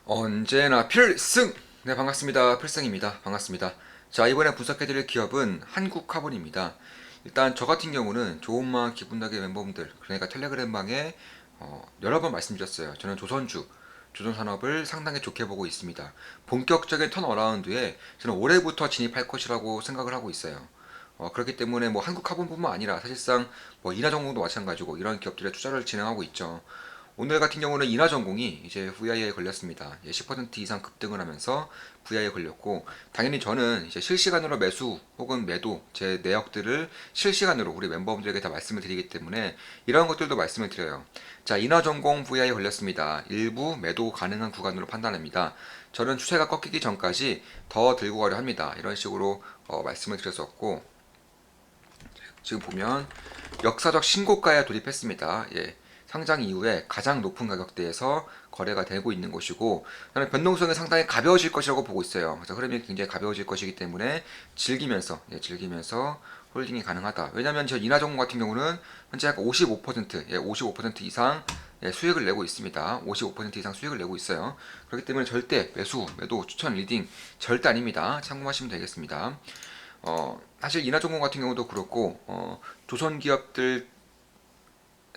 언제나 필승! 네, 반갑습니다. 필승입니다. 반갑습니다. 자, 이번에 분석해드릴 기업은 한국카본입니다. 일단 저 같은 경우는 좋은 마음 기분 나게 멤버분들, 그러니까 텔레그램방에 여러 번 말씀드렸어요. 저는 조선산업을 상당히 좋게 보고 있습니다. 본격적인 턴어라운드에 저는 올해부터 진입할 것이라고 생각을 하고 있어요. 그렇기 때문에 뭐 한국카본뿐만 아니라 사실상 뭐 인하전공도 마찬가지고 이런 기업들의 투자를 진행하고 있죠. 오늘 같은 경우는 인하전공이 이제 VI에 걸렸습니다. 10% 이상 급등을 하면서 VI에 걸렸고, 당연히 저는 이제 실시간으로 매수 혹은 매도 제 내역들을 실시간으로 우리 멤버분들에게 다 말씀을 드리기 때문에 이런 것들도 말씀을 드려요. 자, 인하전공 VI에 걸렸습니다. 일부 매도 가능한 구간으로 판단합니다. 저는 추세가 꺾이기 전까지 더 들고 가려 합니다. 이런 식으로 말씀을 드렸었고, 지금 보면 역사적 신고가에 돌입했습니다. 예. 상장 이후에 가장 높은 가격대에서 거래가 되고 있는 것이고, 저는 변동성이 상당히 가벼워질 것이라고 보고 있어요. 그래서 흐름이 굉장히 가벼워질 것이기 때문에 즐기면서 홀딩이 가능하다. 왜냐하면 저 인하전공 같은 경우는 현재 약 55% 이상 수익을 내고 있습니다. 55% 이상 수익을 내고 있어요. 그렇기 때문에 절대 매도, 추천, 리딩 절대 아닙니다. 참고하시면 되겠습니다. 사실 인하전공 같은 경우도 그렇고, 조선 기업들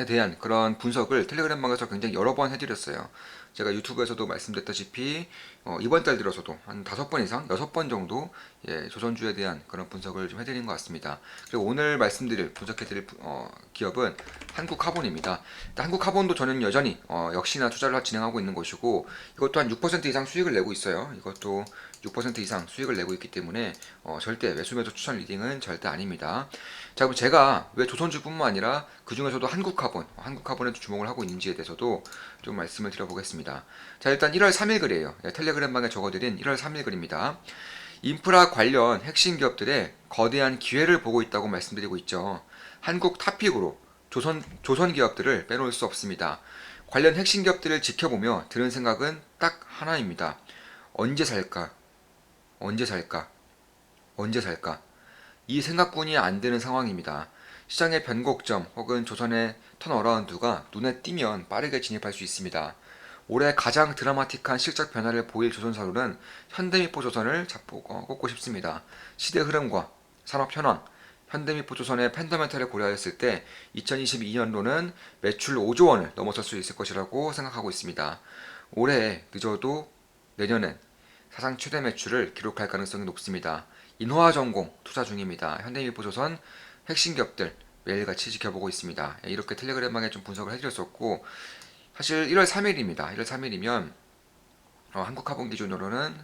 에 대한 그런 분석을 텔레그램방에서 굉장히 여러 번 해드렸어요. 제가 유튜브에서도 말씀드렸다시피 이번 달 들어서도 한 5번 이상, 6번 정도 조선주에 대한 그런 분석을 좀 해드린 것 같습니다. 그리고 오늘 분석해드릴 기업은 한국카본입니다. 한국카본도 저는 여전히 역시나 투자를 진행하고 있는 것이고, 이것도 한 6% 이상 수익을 내고 있어요. 이것도 6% 이상 수익을 내고 있기 때문에 절대 매수 추천 리딩은 절대 아닙니다. 자, 그럼 제가 왜 조선주뿐만 아니라 그 중에서도 한국카본에 주목을 하고 있는지에 대해서도 좀 말씀을 드려보겠습니다. 자, 일단 1월 3일 글이에요. 텔레그램방에 적어드린 1월 3일 글입니다. 인프라 관련 핵심 기업들의 거대한 기회를 보고 있다고 말씀드리고 있죠. 한국 탑픽으로 조선 기업들을 빼놓을 수 없습니다. 관련 핵심 기업들을 지켜보며 드는 생각은 딱 하나입니다. 언제 살까? 언제 살까? 언제 살까? 이 생각뿐이 안 되는 상황입니다. 시장의 변곡점 혹은 조선의 턴어라운드가 눈에 띄면 빠르게 진입할 수 있습니다. 올해 가장 드라마틱한 실적 변화를 보일 조선사료는 현대미포조선을 꼽고 싶습니다. 시대 흐름과 산업 현황, 현대미포조선의 팬더멘탈을 고려했을 때 2022년도는 매출 5조 원을 넘어설 수 있을 것이라고 생각하고 있습니다. 올해 늦어도 내년엔 사상 최대 매출을 기록할 가능성이 높습니다. 인화전공 투자 중입니다. 현대미포조선 핵심 기업들 매일같이 지켜보고 있습니다. 이렇게 텔레그램방에 좀 분석을 해드렸었고, 사실 1월 3일입니다. 1월 3일이면 한국화본 기준으로는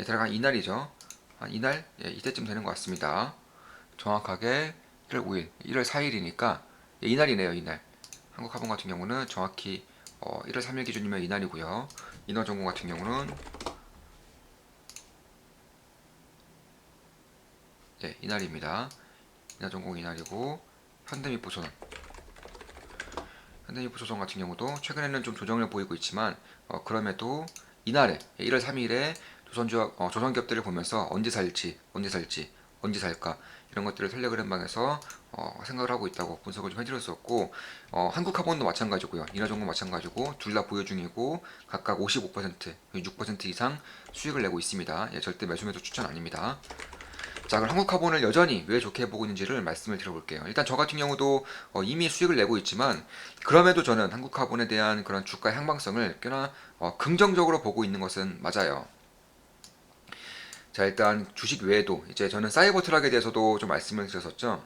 대략 이날이죠. 한 이날 이때쯤 되는 것 같습니다. 정확하게 1월 5일, 1월 4일이니까 이날이네요. 이날. 한국화본 같은 경우는 정확히 1월 3일 기준이면 이날이고요. 인화전공 같은 경우는 이날입니다. 인하전공 이날이고, 현대미포조선 같은 경우도 최근에는 좀 조정을 보이고 있지만 그럼에도 이날에 1월 3일에 조선 기업들을 보면서 언제 살까 이런 것들을 텔레그램방에서 생각을 하고 있다고 분석을 좀 해드렸었고, 한국카본도 마찬가지고요. 인하전공 마찬가지고 둘 다 보유 중이고 각각 55%, 6% 이상 수익을 내고 있습니다. 절대 매수 추천 아닙니다. 자, 그럼 한국카본을 여전히 왜 좋게 보고 있는지를 말씀을 드려볼게요. 일단 저 같은 경우도 이미 수익을 내고 있지만, 그럼에도 저는 한국카본에 대한 그런 주가 향방성을 꽤나 긍정적으로 보고 있는 것은 맞아요. 자, 일단 주식 외에도 이제 저는 사이버 트럭에 대해서도 좀 말씀을 드렸었죠.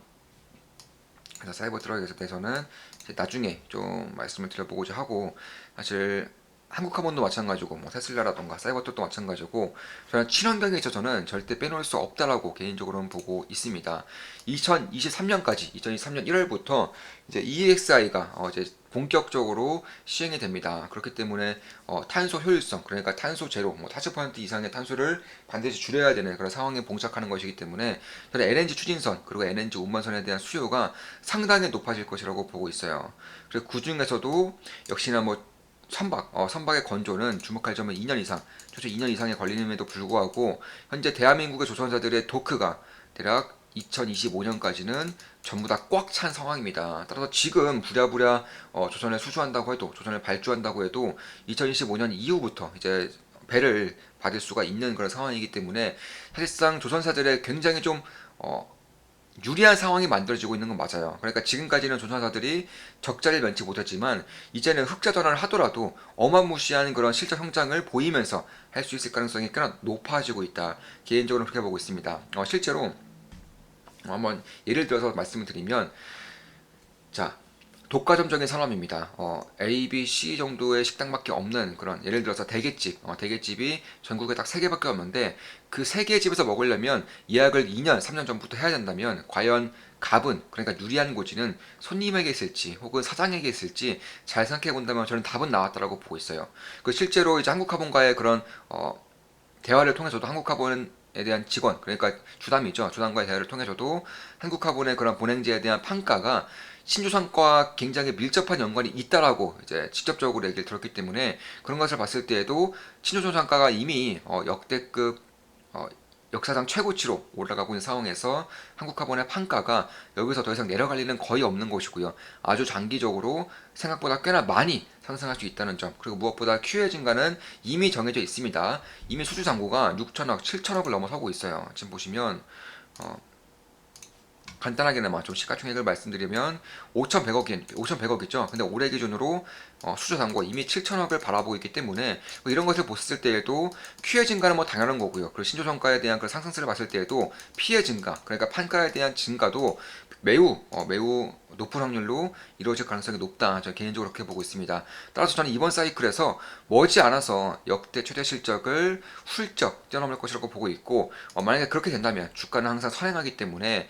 그래서 사이버 트럭에 대해서는 이제 나중에 좀 말씀을 드려보고자 하고, 사실 한국카본도 마찬가지고 뭐 테슬라라던가 사이버트럭도 마찬가지고 저는 친환경에 있어서는 절대 빼놓을 수 없다라고 개인적으로는 보고 있습니다. 2023년 1월부터 이제 EXI가 이제 본격적으로 시행이 됩니다. 그렇기 때문에 탄소 효율성, 그러니까 탄소 제로, 뭐 40% 이상의 탄소를 반드시 줄여야 되는 그런 상황에 봉착하는 것이기 때문에 저는 LNG 추진선 그리고 LNG 운반선에 대한 수요가 상당히 높아질 것이라고 보고 있어요. 그리고 그 중에서도 역시나 뭐 선박의 건조는 주목할 점은 2년 이상, 최소 2년 이상이 걸리는에도 불구하고 현재 대한민국의 조선사들의 도크가 대략 2025년까지는 전부 다 꽉 찬 상황입니다. 따라서 지금 부랴부랴 조선을 수주한다고 해도, 조선을 발주한다고 해도 2025년 이후부터 이제 배를 받을 수가 있는 그런 상황이기 때문에 사실상 조선사들의 굉장히 좀 유리한 상황이 만들어지고 있는 건 맞아요. 그러니까 지금까지는 조선사들이 적자를 면치 못했지만 이제는 흑자 전환을 하더라도 어마무시한 그런 실적 성장을 보이면서 할 수 있을 가능성이 꽤나 높아지고 있다. 개인적으로 그렇게 보고 있습니다. 실제로 한번 예를 들어서 말씀을 드리면, 자, 독과점적인 산업입니다. A, B, C 정도의 식당밖에 없는 그런, 예를 들어서 대게집, 대게집이 전국에 딱 3개밖에 없는데 그 3개의 집에서 먹으려면 예약을 2년, 3년 전부터 해야 된다면 과연 갑은, 그러니까 유리한 고지는 손님에게 있을지 혹은 사장에게 있을지 잘 생각해 본다면 저는 답은 나왔다라고 보고 있어요. 그 실제로 이제 한국화본과의 그런 대화를 통해서도 한국화본에 대한 직원, 그러니까 주담이죠. 주담과의 대화를 통해서도 한국화본의 그런 본행제에 대한 판가가 신조선과 굉장히 밀접한 연관이 있다라고 이제 직접적으로 얘기를 들었기 때문에 그런 것을 봤을 때에도 신조선 상가가 이미 역대급 역사상 최고치로 올라가고 있는 상황에서 한국화본의 판가가 여기서 더 이상 내려갈 일은 거의 없는 것이고요. 아주 장기적으로 생각보다 꽤나 많이 상승할 수 있다는 점, 그리고 무엇보다 QE 증가는 이미 정해져 있습니다. 이미 수주 잔고가 6천억, 7천억을 넘어서고 있어요. 지금 보시면 간단하게나마 좀 시가총액을 말씀드리면 5,100억이죠. 근데 올해 기준으로 수주 잔고 이미 7천억을 바라보고 있기 때문에 뭐 이런 것을 봤을 때에도 QE 증가는 뭐 당연한 거고요. 그리고 신조성가에 대한 그 상승세를 봤을 때에도 피해 증가, 그러니까 판가에 대한 증가도 매우 높은 확률로 이루어질 가능성이 높다. 저는 개인적으로 그렇게 보고 있습니다. 따라서 저는 이번 사이클에서 머지않아서 역대 최대 실적을 훌쩍 뛰어넘을 것이라고 보고 있고, 만약에 그렇게 된다면 주가는 항상 선행하기 때문에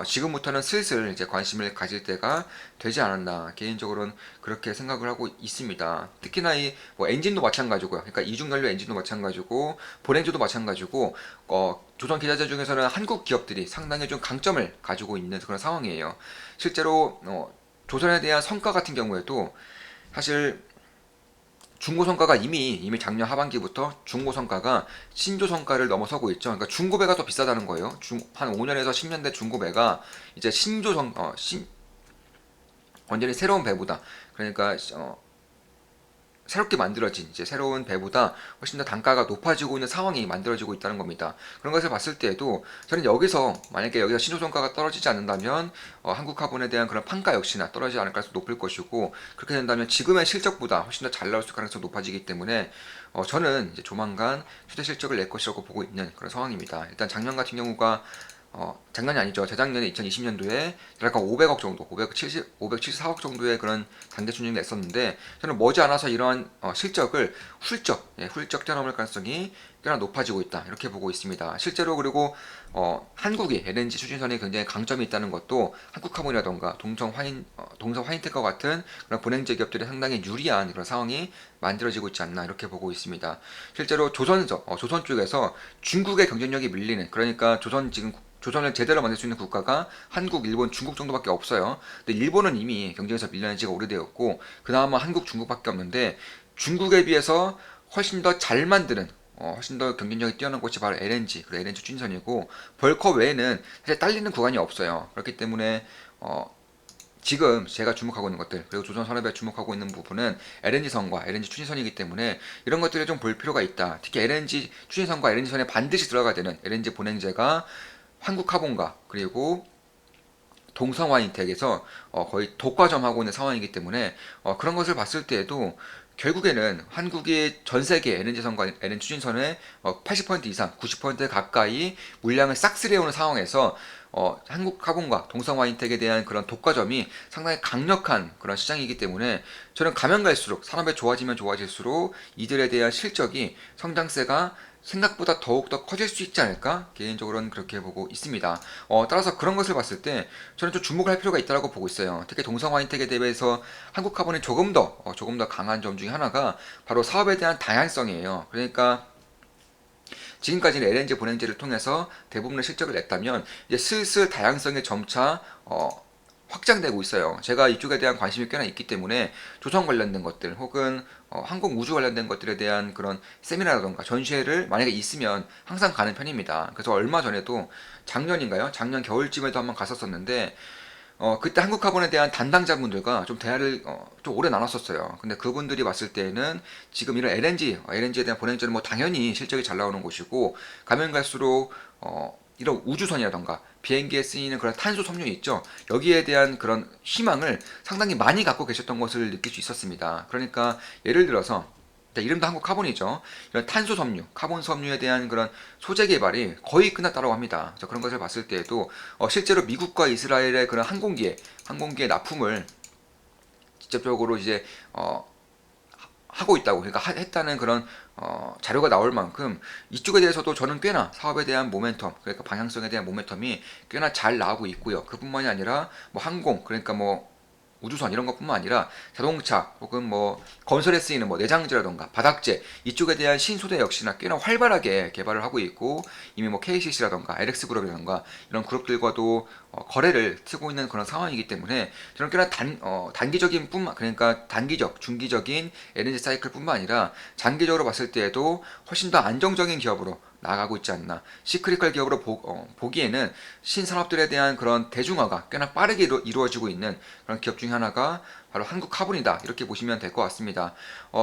지금부터는 슬슬 이제 관심을 가질 때가 되지 않았나, 개인적으로는 그렇게 생각을 하고 있습니다. 특히나 이 뭐 엔진도 마찬가지고요. 그러니까 이중연료 엔진도 마찬가지고 보냉조도 마찬가지고 조선 기자재 중에서는 한국 기업들이 상당히 좀 강점을 가지고 있는 그런 상황이에요. 실제로 조선에 대한 성과 같은 경우에도 사실 중고 성과가 이미 작년 하반기부터 중고 성과가 신조 성과를 넘어서고 있죠. 그러니까 중고배가 더 비싸다는 거예요. 한 5년에서 10년 대 중고배가 이제 완전히 새로운 배보다, 그러니까 새롭게 만들어진 이제 새로운 배보다 훨씬 더 단가가 높아지고 있는 상황이 만들어지고 있다는 겁니다. 그런 것을 봤을 때에도 저는 만약에 여기서 신조성과가 떨어지지 않는다면 한국화본에 대한 그런 판가 역시나 떨어지지 않을 가능성이 높을 것이고, 그렇게 된다면 지금의 실적보다 훨씬 더 잘 나올 수 있을 가능성이 높아지기 때문에 저는 이제 조만간 최대 실적을 낼 것이라고 보고 있는 그런 상황입니다. 일단 작년 같은 경우가 장난이 아니죠. 재작년에 2020년도에 약간 500억 정도, 574억 정도의 그런 단기 순이익을 냈었는데 저는 머지않아서 이러한 실적을 훌쩍 뛰어넘을 가능성이 꽤나 높아지고 있다. 이렇게 보고 있습니다. 실제로 그리고 한국이 LNG 추진선에 굉장히 강점이 있다는 것도 한국화물이라던가 동성 화인텍과 같은 그런 본행제 기업들이 상당히 유리한 그런 상황이 만들어지고 있지 않나 이렇게 보고 있습니다. 실제로 조선 쪽에서 중국의 경쟁력이 밀리는, 그러니까 조선을 제대로 만들 수 있는 국가가 한국, 일본, 중국 정도밖에 없어요. 근데 일본은 이미 경쟁에서 밀려난 지가 오래되었고, 그 다음은 한국, 중국밖에 없는데 중국에 비해서 훨씬 더 잘 만드는, 훨씬 더 경쟁력이 뛰어난 곳이 바로 LNG, 그리고 LNG 추진선이고, 벌커 외에는 사실 딸리는 구간이 없어요. 그렇기 때문에 지금 제가 주목하고 있는 것들, 그리고 조선산업에 주목하고 있는 부분은 LNG선과 LNG 추진선이기 때문에 이런 것들을 좀 볼 필요가 있다. 특히 LNG 추진선과 LNG선에 반드시 들어가야 되는 LNG 본행제가 한국화본과 그리고 동성화인텍에서 거의 독과점하고 있는 상황이기 때문에 그런 것을 봤을 때에도 결국에는 한국이 전 세계 LNG선과 LNG 추진선의 80% 이상, 90% 가까이 물량을 싹쓸이해오는 상황에서 한국화본과 동성화인텍에 대한 그런 독과점이 상당히 강력한 그런 시장이기 때문에 저는 가면 갈수록 산업이 좋아지면 좋아질수록 이들에 대한 실적이 성장세가 생각보다 더욱더 커질 수 있지 않을까? 개인적으로는 그렇게 보고 있습니다. 따라서 그런 것을 봤을 때 저는 좀 주목할 필요가 있다고 보고 있어요. 특히 동성화인텍에 대해서 한국카본이 조금 더 강한 점 중에 하나가 바로 사업에 대한 다양성이에요. 그러니까 지금까지는 LNG 본행제를 통해서 대부분의 실적을 냈다면 이제 슬슬 다양성이 점차 확장되고 있어요. 제가 이쪽에 대한 관심이 꽤나 있기 때문에 조선 관련된 것들 혹은 항공 우주 관련된 것들에 대한 그런 세미나라던가 전시회를 만약에 있으면 항상 가는 편입니다. 그래서 얼마 전에도 작년인가요? 작년 겨울쯤에도 한번 갔었었는데 그때 한국화본에 대한 담당자분들과 좀 대화를 좀 오래 나눴었어요. 근데 그분들이 봤을 때는 지금 이런 LNG에 대한 보냉전은 뭐 당연히 실적이 잘 나오는 곳이고 가면 갈수록 이런 우주선이라던가 비행기에 쓰이는 그런 탄소 섬유 있죠. 여기에 대한 그런 희망을 상당히 많이 갖고 계셨던 것을 느낄 수 있었습니다. 그러니까 예를 들어서 이름도 한국 카본이죠. 이런 탄소 섬유, 카본 섬유에 대한 그런 소재 개발이 거의 끝났다고 합니다. 그래서 그런 것을 봤을 때에도 실제로 미국과 이스라엘의 그런 항공기의 납품을 직접적으로 이제 하고 있다고, 그러니까 했다는 그런 자료가 나올 만큼 이쪽에 대해서도 저는 꽤나 사업에 대한 모멘텀, 그러니까 방향성에 대한 모멘텀이 꽤나 잘 나오고 있고요. 그뿐만이 아니라 뭐 항공, 그러니까 뭐 우주선 이런 것뿐만 아니라 자동차 혹은 뭐 건설에 쓰이는 뭐 내장재라던가 바닥재 이쪽에 대한 신소재 역시나 꽤나 활발하게 개발을 하고 있고 이미 뭐 KCC라던가 LX그룹이라던가 이런 그룹들과도 거래를 트고 있는 그런 상황이기 때문에 저는 꽤나 단기적인 뿐만 그러니까 단기적, 중기적인 에너지 사이클뿐만 아니라 장기적으로 봤을 때에도 훨씬 더 안정적인 기업으로 나아가고 있지 않나. 시크릿컬 기업으로 보기에는 신산업들에 대한 그런 대중화가 꽤나 빠르게 이루어지고 있는 그런 기업 중에 하나가 바로 한국카본이다. 이렇게 보시면 될 것 같습니다.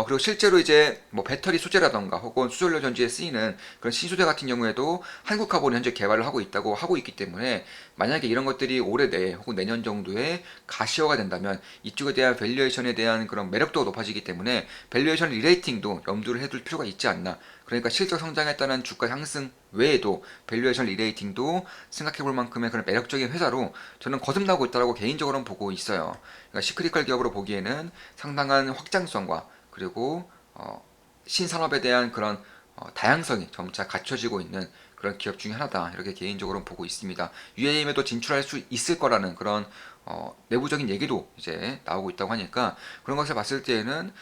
그리고 실제로 이제 뭐 배터리 소재라던가 혹은 수전료 전지에 쓰이는 그런 신소재 같은 경우에도 한국카본이 현재 개발을 하고 있다고 하고 있기 때문에 만약에 이런 것들이 올해 내에 혹은 내년 정도에 가시화가 된다면 이쪽에 대한 밸류에이션에 대한 그런 매력도가 높아지기 때문에 밸류에이션 리레이팅도 염두를 해둘 필요가 있지 않나. 그러니까 실적 성장에 따른 주가 상승 외에도 밸류에이션 리레이팅도 생각해볼 만큼의 그런 매력적인 회사로 저는 거듭나고 있다고 개인적으로는 보고 있어요. 그러니까 시크릿컬 기업으로 보기에는 상당한 확장성과 그리고 신산업에 대한 그런 다양성이 점차 갖춰지고 있는 그런 기업 중에 하나다. 이렇게 개인적으로 보고 있습니다. UAM에도 진출할 수 있을 거라는 그런 내부적인 얘기도 이제 나오고 있다고 하니까 그런 것을 봤을 때에는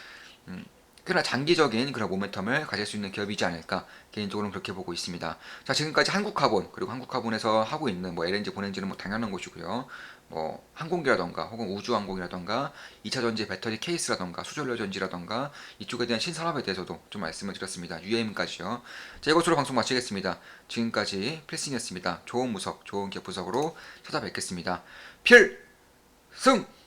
꽤나 장기적인 그런 모멘텀을 가질 수 있는 기업이지 않을까 개인적으로는 그렇게 보고 있습니다. 자, 지금까지 한국카본 그리고 한국카본에서 하고 있는 뭐 LNG 보냉지는 뭐 당연한 것이고요. 뭐 항공기라던가 혹은 우주항공이라던가 2차 전지 배터리 케이스라던가 수전료 전지라던가 이쪽에 대한 신산업에 대해서도 좀 말씀을 드렸습니다. UAM까지요. 자, 이것으로 방송 마치겠습니다. 지금까지 필승이었습니다. 좋은 무석, 좋은 기업 분석으로 찾아뵙겠습니다. 필승!